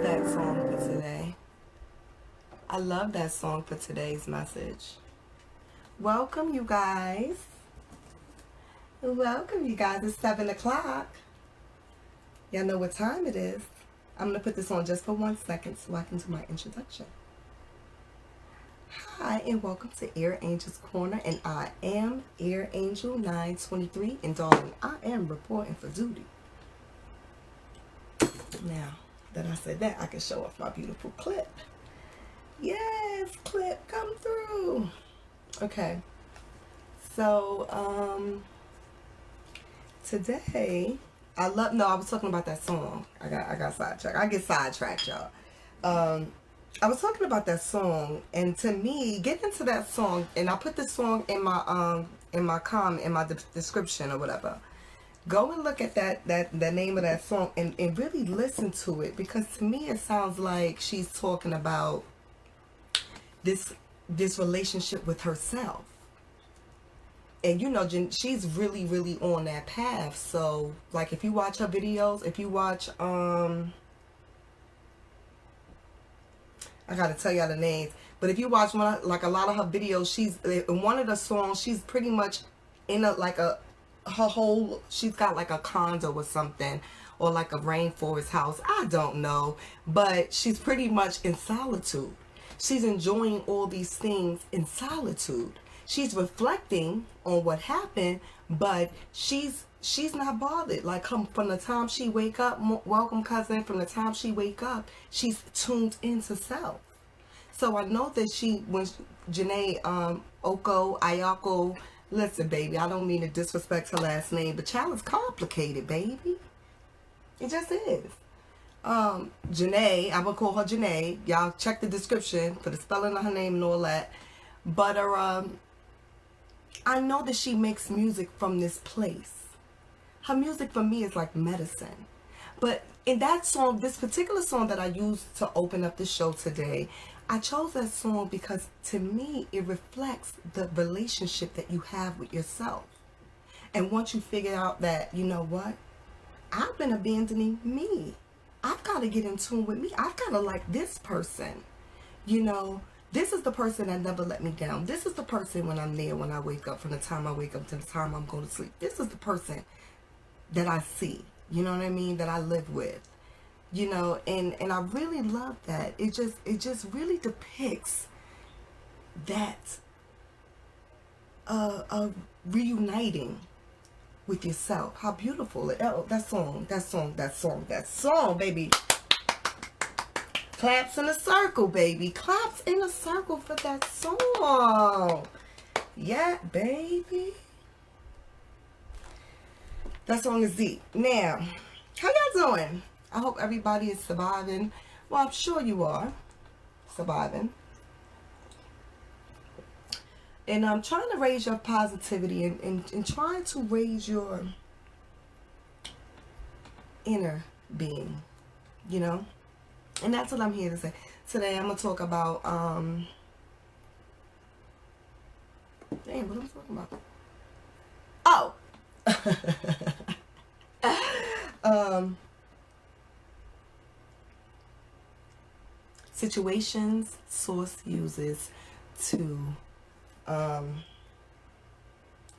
that song for today. I love that song for today's message. Welcome, you guys. Welcome, you guys. It's 7 o'clock. Y'all know what time it is. I'm going to put this on just for 1 second so I can do my introduction. Hi, and welcome to Air Angel's Corner, and I am Air Angel923, and darling, I am reporting for duty. Now that I said that, I can show off my beautiful clip. Yes, clip, come through. Okay, so today I was talking about that song. I got sidetracked. I get sidetracked, y'all. I was talking about that song, and to me, get into that song, and I put this song in my comment, in my description or whatever. Go and look at the name of that song and really listen to it, because to me it sounds like she's talking about this relationship with herself. And you know, she's really, really on that path. So like, if you watch her videos, if you watch I gotta tell y'all the names, but if you watch a lot of her videos, she's in one of the songs, she's pretty much in she's got like a condo or something, or like a rainforest house, I don't know, but she's pretty much in solitude. She's enjoying all these things in solitude. She's reflecting on what happened, but she's not bothered. Like, from the time she wake up, welcome cousin, from the time she wake up, she's tuned into self. So I know that when Janae Ayako, listen, baby, I don't mean to disrespect her last name, but child is complicated, baby. It just is. Janae, I'm gonna call her Janae. Y'all check the description for the spelling of her name and all that. But I know that she makes music from this place. Her music for me is like medicine. But in that song, this particular song that I used to open up the show today, I chose that song because to me it reflects the relationship that you have with yourself. And once you figure out that, you know what, I've been abandoning me, I've got to get in tune with me. I've got to like this person. You know, this is the person that never let me down. This is the person when I'm there, when I wake up, from the time I wake up to the time I'm going to sleep. This is the person that I see, you know what I mean, that I live with, you know, and I really love that. It just really depicts that reuniting with yourself. How beautiful it, oh, that song, baby. Claps in a circle, baby. Claps in a circle for that song. Yeah, baby. That song is deep. Now, how y'all doing? I hope everybody is surviving. Well, I'm sure you are surviving. And I'm trying to raise your positivity and trying to raise your inner being, you know? And that's what I'm here to say. Today I'm going to talk about, damn, what am I talking about? Oh! Situations Source uses to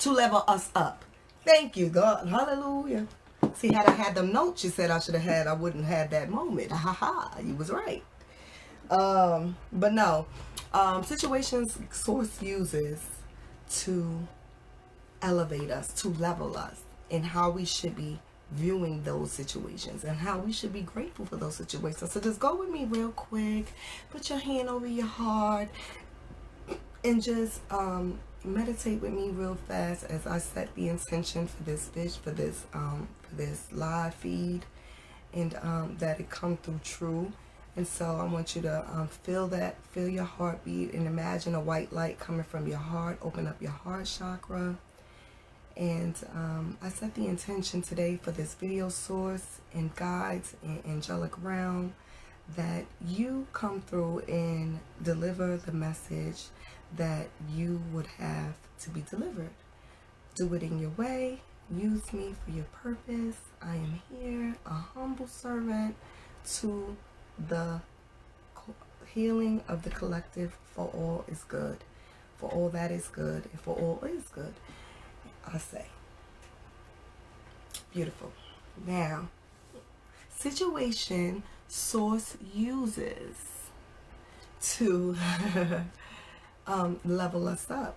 level us up. Thank you, God. Hallelujah. See, had I had them notes you said I should have had, I wouldn't have had that moment. Ha ha, you was right. But no, situations Source uses to elevate us, to level us, and how we should be viewing those situations and how we should be grateful for those situations. So just go with me real quick, put your hand over your heart, and just meditate with me real fast as I set the intention for this live feed, and that it come through true. And so I want you to feel your heartbeat, and imagine a white light coming from your heart. Open up your heart chakra. And I set the intention today for this video source and guides and angelic realm, that you come through and deliver the message that you would have to be delivered. Do it in your way. Use me for your purpose. I am here, a humble servant, to the healing of the collective, for all is good. For all that is good, and for all is good, I say. Beautiful. Now, situation source uses to level us up.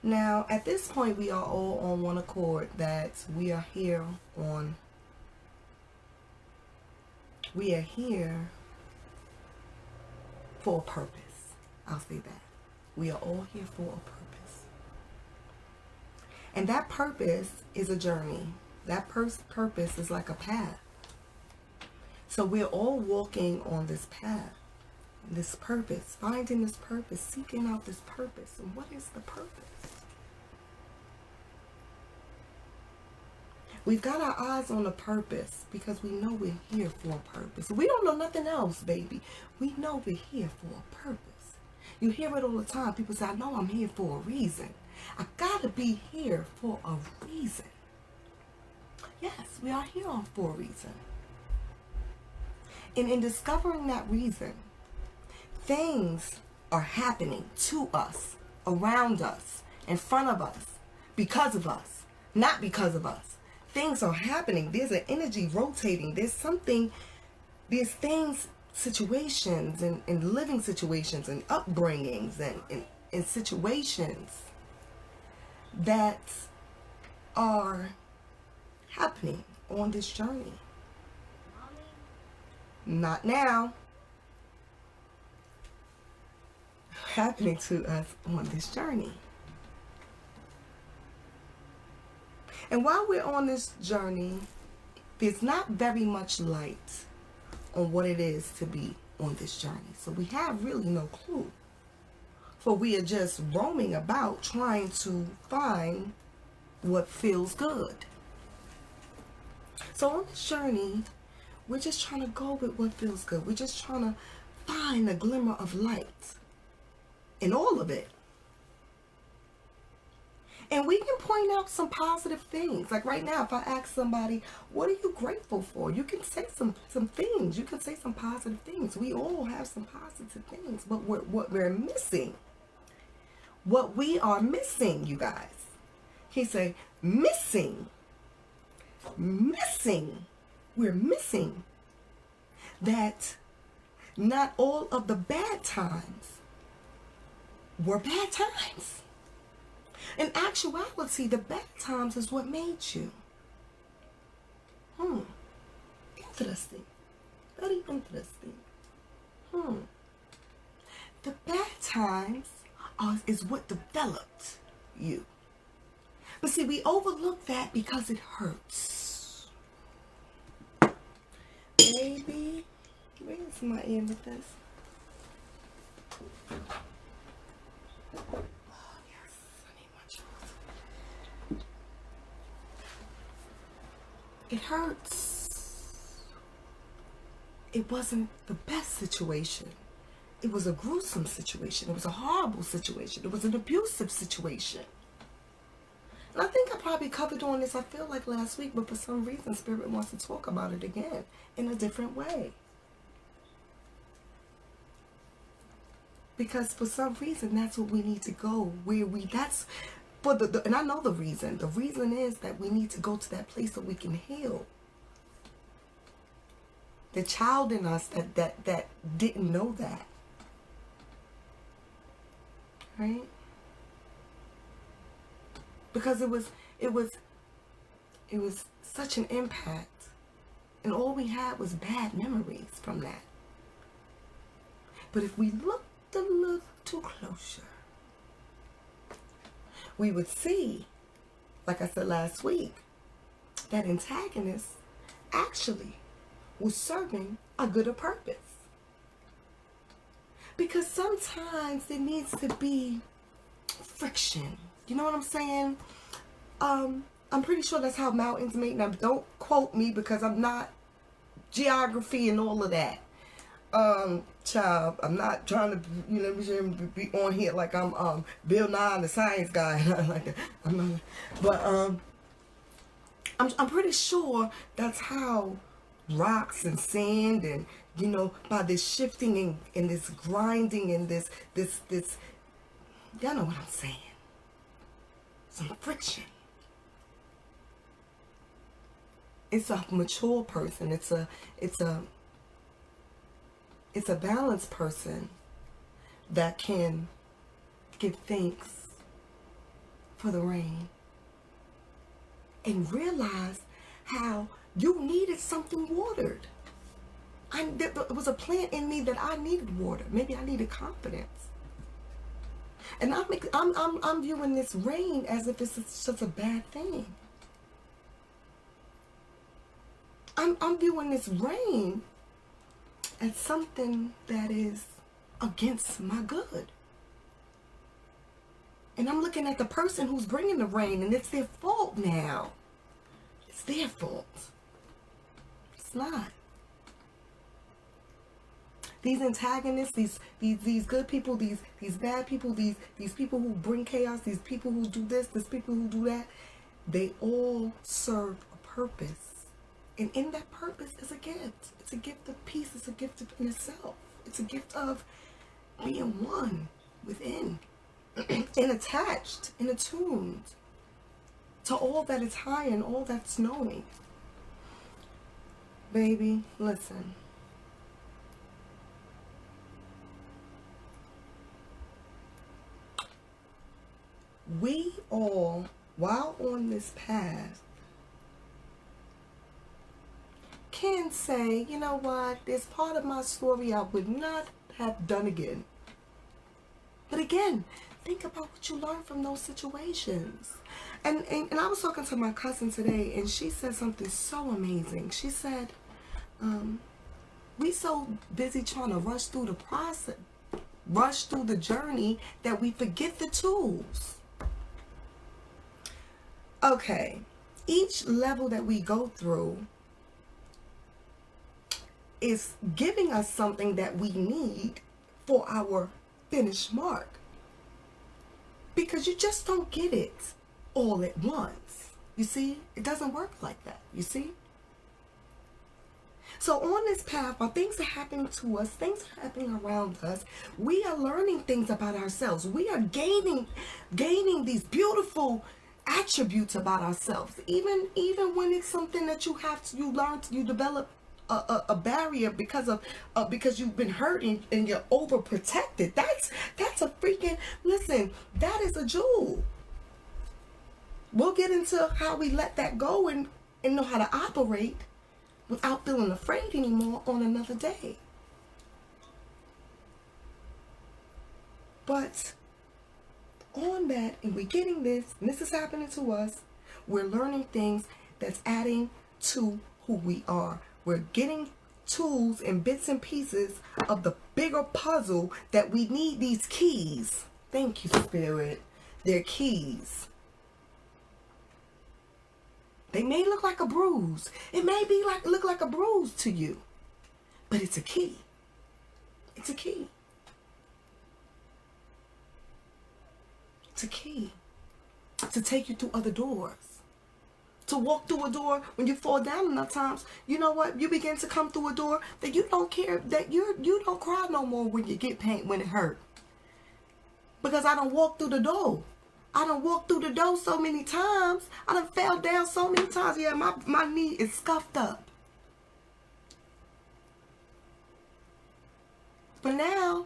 Now, at this point, we are all on one accord that we are here for a purpose. I'll say that. We are all here for a purpose. And that purpose is a journey. That purpose is like a path. So we're all walking on this path, this purpose, finding this purpose, seeking out this purpose. And what is the purpose? We've got our eyes on the purpose because we know we're here for a purpose. We don't know nothing else, baby. We know we're here for a purpose. You hear it all the time. People say, I know I'm here for a reason. I gotta be here for a reason. Yes, we are here for a reason. And in discovering that reason, things are happening to us, around us, in front of us, because of us, not because of us. Things are happening. There's an energy rotating. There's things, situations, and living situations, and upbringings, and situations that are happening on this journey. Not now. Happening to us on this journey. And while we're on this journey, there's not very much light on what it is to be on this journey. So we have really no clue. For we are just roaming about trying to find what feels good. So on this journey, we're just trying to go with what feels good. We're just trying to find a glimmer of light in all of it. And we can point out some positive things. Like right now, if I ask somebody, what are you grateful for? You can say some things. You can say some positive things. We all have some positive things. But what we're missing, what we are missing, you guys. He say, missing. We're missing that not all of the bad times were bad times. In actuality, the bad times is what made you. Interesting. Very interesting. The bad times is what developed you. But see, we overlook that because it hurts. Baby, where's my amethyst? It hurts. It wasn't the best situation. It was a gruesome situation. It was a horrible situation. It was an abusive situation. And I think I probably covered on this, I feel like last week, but for some reason Spirit wants to talk about it again in a different way. Because for some reason that's what we need to go, and I know the reason. The reason is that we need to go to that place so we can heal. The child in us that didn't know that. Right? Because it was such an impact. And all we had was bad memories from that. But if we looked a little too closer, we would see, like I said last week, that antagonist actually was serving a good purpose. Because sometimes there needs to be friction. You know what I'm saying? I'm pretty sure that's how mountains make. Now, don't quote me because I'm not geography and all of that. Child, I'm not trying to, be on here like I'm Bill Nye, the science guy. Like that. I'm not, but I'm pretty sure that's how rocks and sand, and you know, by this shifting and this grinding and this y'all know what I'm saying, some friction. It's a mature person. It's a balanced person that can give thanks for the rain and realize how you needed something watered. There was a plant in me that I needed water. Maybe I needed confidence. And I'm viewing this rain as if it's such a bad thing. I'm viewing this rain as something that is against my good. And I'm looking at the person who's bringing the rain, and it's their fault now. It's their fault. It's not. These antagonists, these good people, these bad people, these people who bring chaos, these people who do this, these people who do that, they all serve a purpose. And in that purpose is a gift. It's a gift of peace. It's a gift of in itself. It's a gift of being one within and attached and attuned to all that is high and all that's knowing. Baby, listen. We all, while on this path, can say, you know what, there's part of my story I would not have done again. But again, think about what you learned from those situations. And I was talking to my cousin today, and she said something so amazing. She said, we so busy trying to rush through the process, rush through the journey, that we forget the tools. Okay, each level that we go through is giving us something that we need for our finish mark. Because you just don't get it all at once. You see, it doesn't work like that. You see? So on this path, while things are happening to us, things are happening around us, we are learning things about ourselves. We are gaining these beautiful attributes about ourselves. Even when it's something that you develop a barrier because you've been hurt and you're overprotected. That's a freaking, listen, that is a jewel. We'll get into how we let that go and know how to operate without feeling afraid anymore on another day. But on that, and we're getting this, and this is happening to us, we're learning things that's adding to who we are. We're getting tools and bits and pieces of the bigger puzzle that we need, these keys. Thank you, Spirit. They're keys. They may look like a bruise. It may look like a bruise to you, but it's a key. It's a key. It's a key to take you through other doors. To walk through a door when you fall down enough times, you know what? You begin to come through a door that you don't care, that you don't cry no more when you get pain, when it hurt. Because I done walked through the door. I done walked through the door so many times. I done fell down so many times. Yeah, my knee is scuffed up. But now,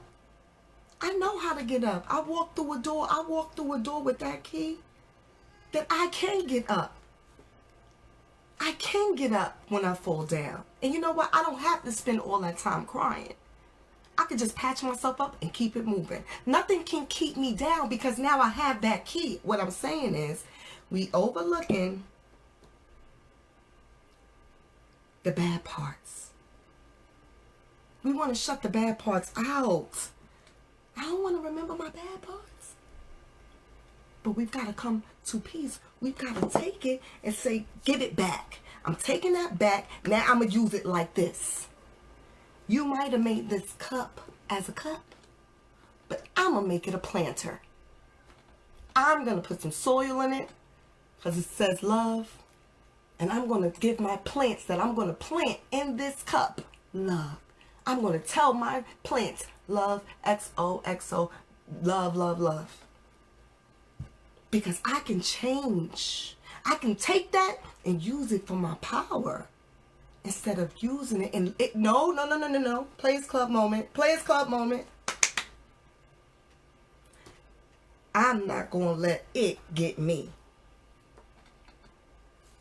I know how to get up. I walked through a door. I walked through a door with that key that I can get up. I can get up when I fall down. And you know what? I don't have to spend all that time crying. I could just patch myself up and keep it moving. Nothing can keep me down because now I have that key. What I'm saying is, we overlooking the bad parts. We want to shut the bad parts out. I don't want to remember my bad parts. But we've got to come to peace. We've got to take it and say, give it back. I'm taking that back. Now I'm going to use it like this. You might have made this cup as a cup, but I'm going to make it a planter. I'm going to put some soil in it because it says love. And I'm going to give my plants that I'm going to plant in this cup love. I'm going to tell my plants love, XOXO, love, love, love. Because I can change. I can take that and use it for my power instead of using it. And no. Players Club moment. Players Club moment. I'm not going to let it get me.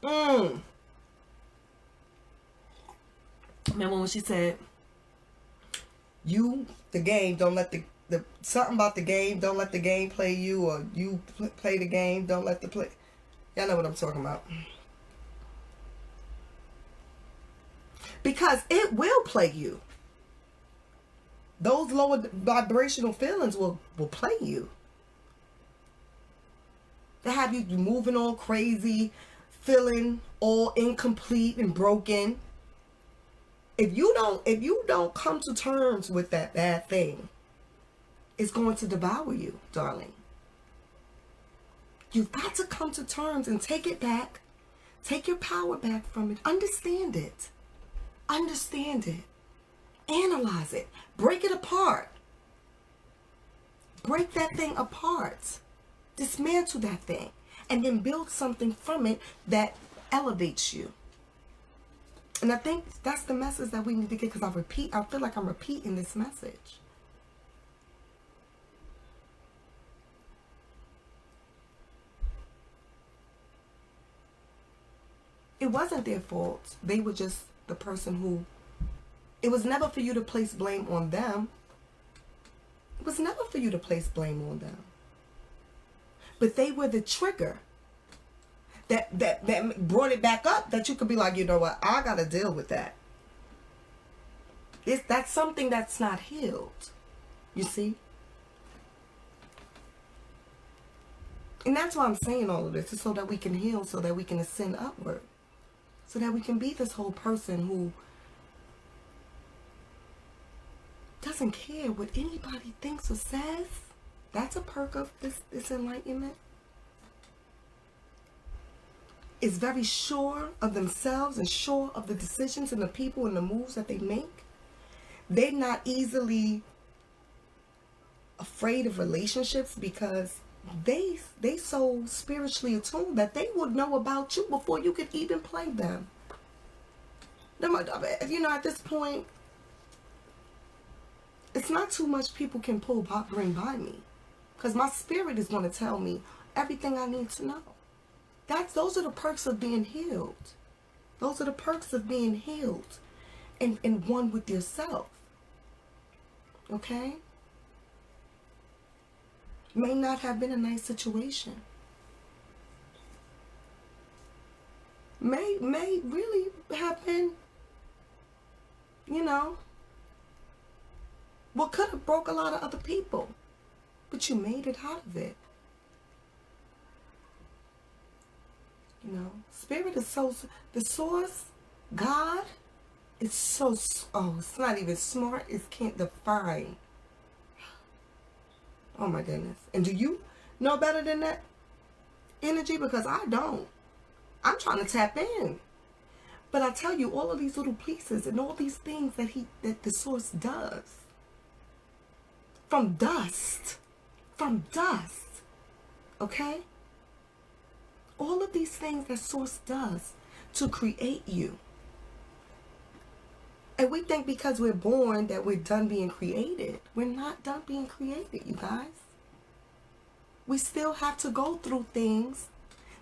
Remember when she said, the game, don't let the something about the game, don't let the game play you, or you play the game, don't let the play. Y'all know what I'm talking about. Because it will play you. Those lower vibrational feelings will play you. They have you moving all crazy, feeling all incomplete and broken. If you don't come to terms with that bad thing, it's going to devour you, darling. You've got to come to terms and take it back. Take your power back from it. Understand it. Understand it. Analyze it. Break it apart. Break that thing apart. Dismantle that thing. And then build something from it that elevates you. And I think that's the message that we need to get, because I feel like I'm repeating this message. It wasn't their fault. They were just the person who, it was never for you to place blame on them. It was never for you to place blame on them. But they were the trigger that brought it back up, that you could be like, you know what, I got to deal with that. That's something that's not healed, you see? And that's why I'm saying all of this, is so that we can heal, so that we can ascend upward. So that we can be this whole person who doesn't care what anybody thinks or says. That's a perk of this enlightenment. Is very sure of themselves and sure of the decisions and the people and the moves that they make. They're not easily afraid of relationships, because they so spiritually attuned that they would know about you before you could even play them. You know, at this point, it's not too much people can bring by me, because my spirit is going to tell me everything I need to know. Those are the perks of being healed. Those are the perks of being healed and one with yourself. Okay? May not have been a nice situation. May really have been, you know, what could have broke a lot of other people. But you made it out of it. You know, spirit is so, the source, God, is so, it's not even smart, it can't define. Oh my goodness. And do you know better than that energy? Because I don't. I'm trying to tap in. But I tell you, all of these little pieces and all these things that the source does. From dust. Okay? All of these things that source does to create you. And we think because we're born that we're done being created. We're not done being created, you guys. We still have to go through things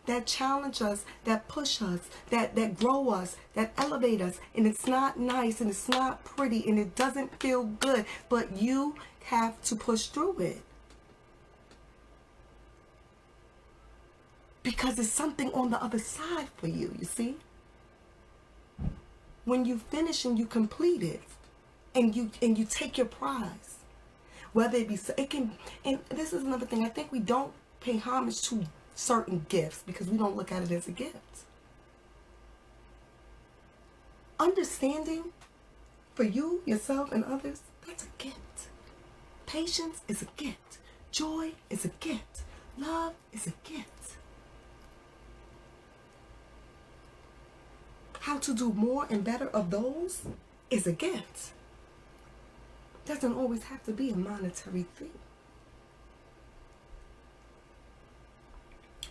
that challenge us, that push us, that grow us, that elevate us. And it's not nice and it's not pretty and it doesn't feel good. But you have to push through it. Because there's something on the other side for you, you see? When you finish and you complete it, and you take your prize, whether it be, and this is another thing, I think we don't pay homage to certain gifts because we don't look at it as a gift. Understanding for you, yourself, and others, that's a gift. Patience is a gift. Joy is a gift. Love is a gift. how to do more and better of those is a gift. Doesn't always have to be a monetary thing.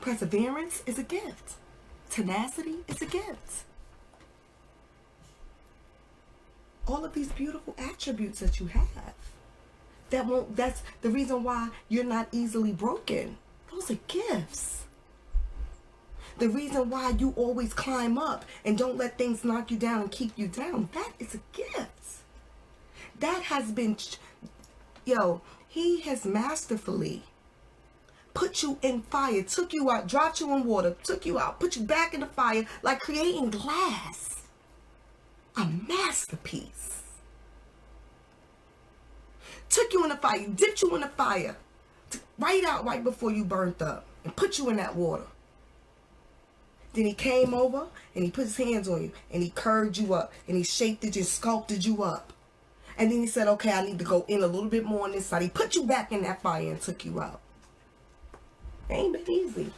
Perseverance is a gift. Tenacity is a gift. All of these beautiful attributes that you have. That's the reason why you're not easily broken. Those are gifts. The reason why you always climb up and don't let things knock you down and keep you down, that is a gift. That has been, he has masterfully put you in fire, took you out, dropped you in water, took you out, put you back in the fire, like creating glass. A masterpiece. Took you in the fire, dipped you in the fire, right before you burnt up, and put you in that water. Then he came over and he put his hands on you and he curved you up and he shaped it and sculpted you up. And then he said, okay, I need to go in a little bit more on this side. He put you back in that fire and took you out. It ain't been easy.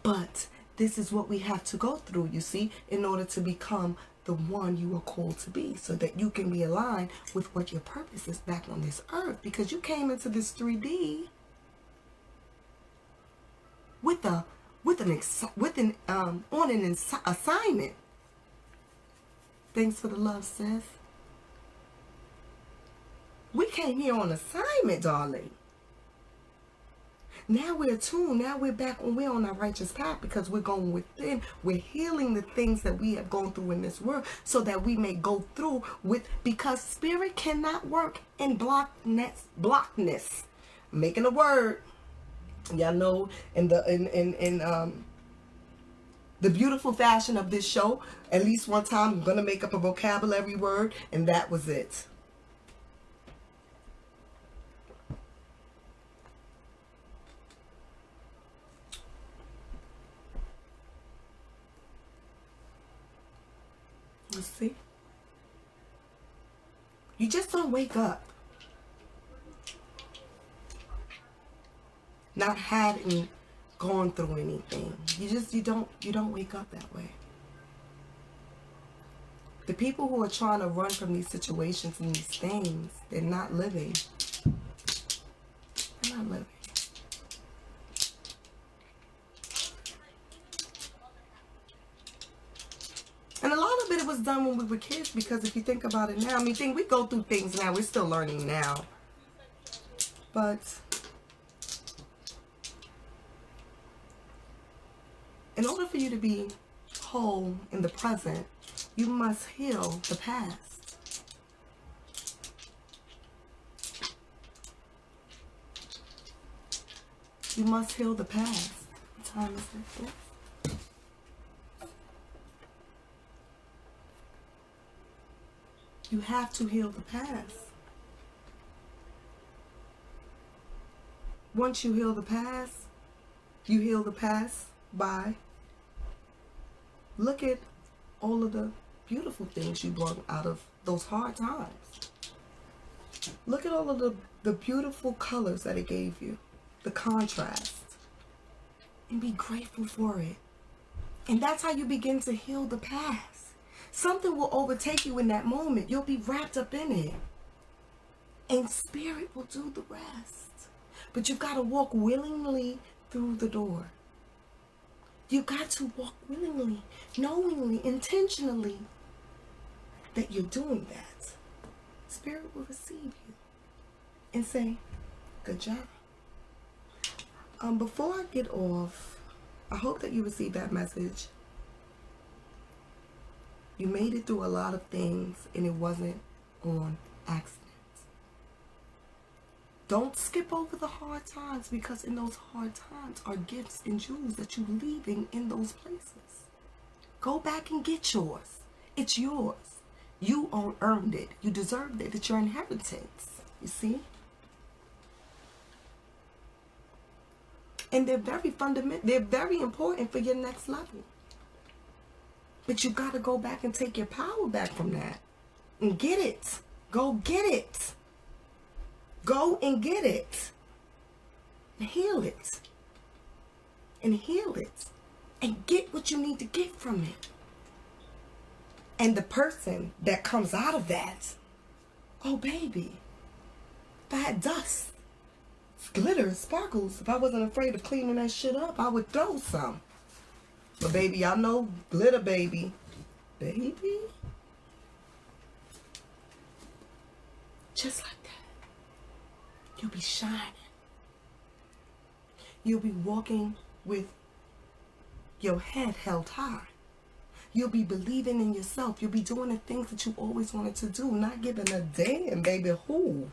But this is what we have to go through, you see, in order to become the one you are called to be, so that you can be aligned with what your purpose is back on this earth. Because you came into this 3D on an assignment. Thanks for the love, sis. We came here on assignment, darling. Now we're attuned. Now we're back when we're on our righteous path, because we're going within. We're healing the things that we have gone through in this world, so that we may go through because spirit cannot work in blockness. I'm making a word. Y'all know in the beautiful fashion of this show, at least one time I'm gonna make up a vocabulary word, and that was it. You see? You just don't wake up not having gone through anything. You don't wake up that way. The people who are trying to run from these situations and these things, they're not living. They're not living. And a lot of it was done when we were kids, because if you think about it now, I mean, we go through things now. We're still learning now. But in order for you to be whole in the present, you must heal the past. You must heal the past. What time is it? You have to heal the past. Once you heal the past by look at all of the beautiful things you brought out of those hard times. Look at all of the beautiful colors that it gave you, the contrast, and be grateful for it. And that's how you begin to heal the past. Something will overtake you in that moment. You'll be wrapped up in it. And spirit will do the rest. But you've got to walk willingly through the door. You've got to walk willingly, knowingly, intentionally that you're doing that. Spirit will receive you and say, good job. Before I get off, I hope that you received that message. You made it through a lot of things, and it wasn't on accident. Don't skip over the hard times, because in those hard times are gifts and jewels that you're leaving in those places. Go back and get yours. It's yours. You earned it. You deserved it. It's your inheritance. You see? And they're very fundamental. They're very important for your next level. But you got to go back and take your power back from that. And get it. Go get it. Go and get it. And heal it. And heal it. and get what you need to get from it. And the person that comes out of that, oh baby, if I had dust, glitter, sparkles, if I wasn't afraid of cleaning that shit up, I would throw some. But baby, y'all know glitter, baby. Baby. Just like that. You'll be shining. You'll be walking with your head held high. You'll be believing in yourself. You'll be doing the things that you always wanted to do. Not giving a damn, baby. Who?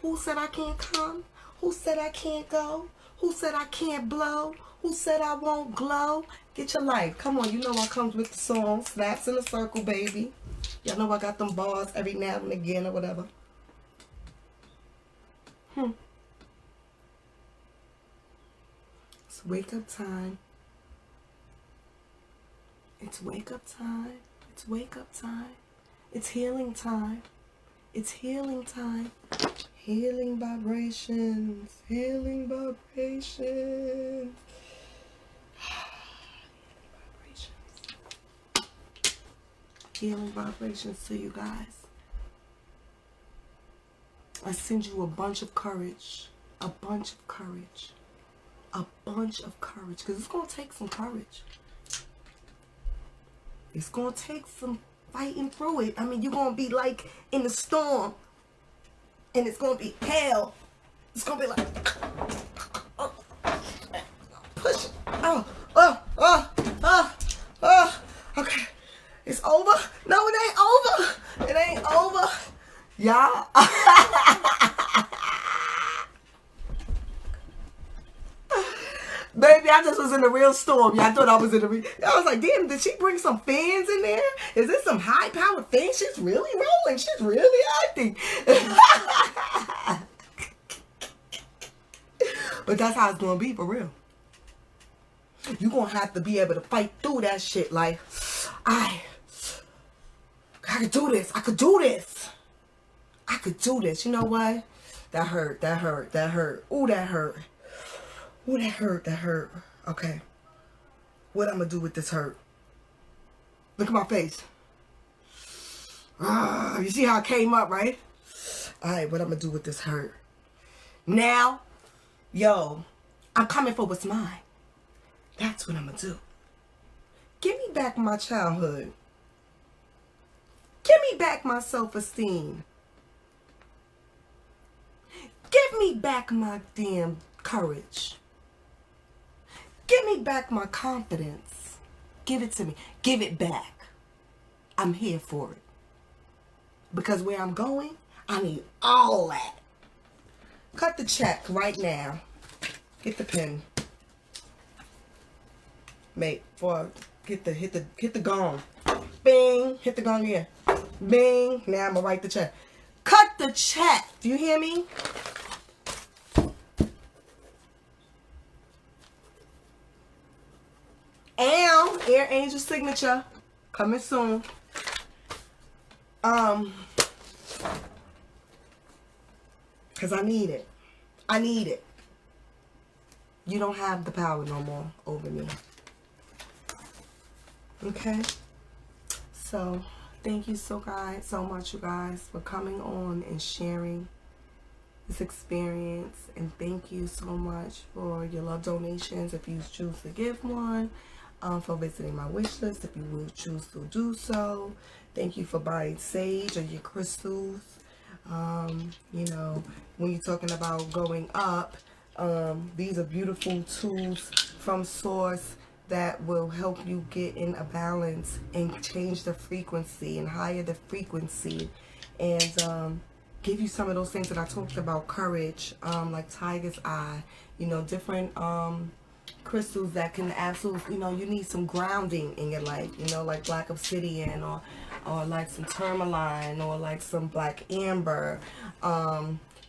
Who said I can't come? Who said I can't go? Who said I can't blow? Who said I won't glow? Get your life. Come on, you know I comes with the song. Snaps in a circle, baby. Y'all know I got them bars every now and again or whatever. It's wake up time. It's wake up time. It's wake up time. It's healing time. It's healing time. Healing vibrations. Healing vibrations. Healing vibrations to you guys. I send you a bunch of courage. A bunch of courage. A bunch of courage. Because it's going to take some courage. It's going to take some fighting through it. I mean, you're going to be like in the storm. And it's going to be hell. It's going to be like... push it. Okay. It's over. No, it ain't over. It ain't over. Y'all. Baby, I just was in a real storm. Y'all thought I was in a real... I was like, damn, did she bring some fans in there? Is this some high-powered fan? She's really rolling. She's really acting. But that's how it's going to be, for real. You're going to have to be able to fight through that shit like, I could do this. I could do this. I could do this. You know what? That hurt. That hurt. That hurt. Ooh, that hurt. Ooh, that hurt. That hurt. Okay. What I'm going to do with this hurt? Look at my face. You see how it came up, right? Alright, what I'm going to do with this hurt? Now, yo, I'm coming for what's mine. That's what I'm going to do. Give me back my childhood. Give me back my self-esteem. Give me back my damn courage. Give me back my confidence. Give it to me. Give it back. I'm here for it. Because where I'm going, I need all that. Cut the check right now. Get the pen. Mate, for hit the gong. Bing. Hit the gong again. Bing. Now I'm gonna write the check. Cut the check. Do you hear me? Air Angel signature coming soon. Cause I need it. I need it. You don't have the power no more over me. Okay? So, thank you so much, you guys, for coming on and sharing this experience. And thank you so much for your love donations if you choose to give one. For visiting my wish list if you will choose to do so. Thank you for buying sage or your crystals. You know, when you're talking about going up, these are beautiful tools from Source that will help you get in a balance and change the frequency and higher the frequency, and give you some of those things that I talked about, courage, like tiger's eye, you know, different crystals that can absolutely, you know, you need some grounding in your life, you know, like black obsidian or like some tourmaline or like some black amber,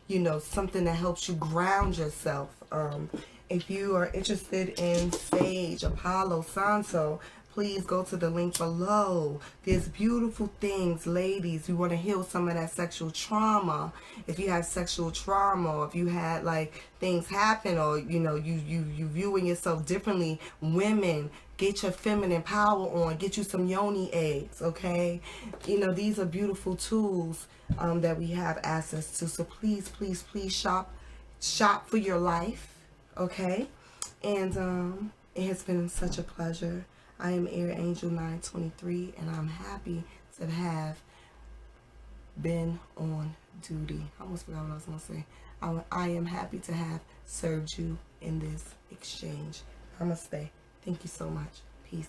you know, something that helps you ground yourself. If you are interested in sage, Apollo, Sanso, please go to the link below. There's beautiful things, ladies. You want to heal some of that sexual trauma. If you have sexual trauma, or if you had like things happen, or you know you viewing yourself differently, women, get your feminine power on. Get you some yoni eggs, okay? You know, these are beautiful tools that we have access to. So please, please, please shop for your life, okay? And it has been such a pleasure. I am Air Angel923, and I'm happy to have been on duty. I almost forgot what I was going to say. I am happy to have served you in this exchange. Namaste. Thank you so much. Peace.